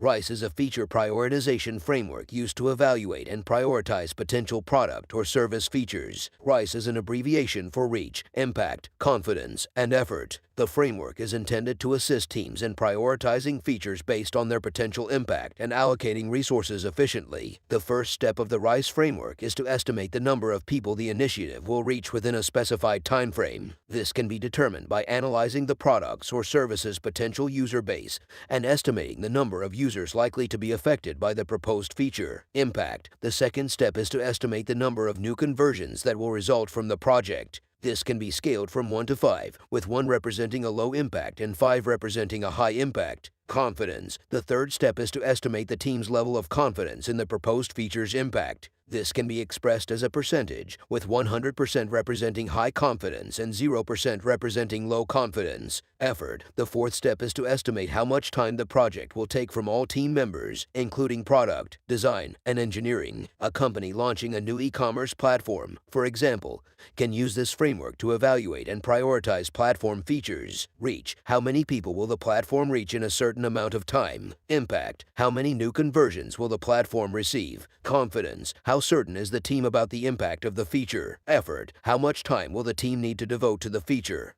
RICE is a feature prioritization framework used to evaluate and prioritize potential product or service features. RICE is an abbreviation for reach, impact, confidence, and effort. The framework is intended to assist teams in prioritizing features based on their potential impact and allocating resources efficiently. The first step of the RICE framework is to estimate the number of people the initiative will reach within a specified time frame. This can be determined by analyzing the product's or service's potential user base and estimating the number of users likely to be affected by the proposed feature. Impact. The second step is to estimate the number of new conversions that will result from the project. This can be scaled from 1 to 5, with 1 representing a low impact and 5 representing a high impact. Confidence. The third step is to estimate the team's level of confidence in the proposed feature's impact. This can be expressed as a percentage, with 100% representing high confidence and 0% representing low confidence. Effort. The fourth step is to estimate how much time the project will take from all team members, including product, design, and engineering. A company launching a new e-commerce platform, for example, can use this framework to evaluate and prioritize platform features. Reach. How many people will the platform reach in a certain amount of time? Impact. How many new conversions will the platform receive? Confidence. How certain is the team about the impact of the feature? Effort. How much time will the team need to devote to the feature?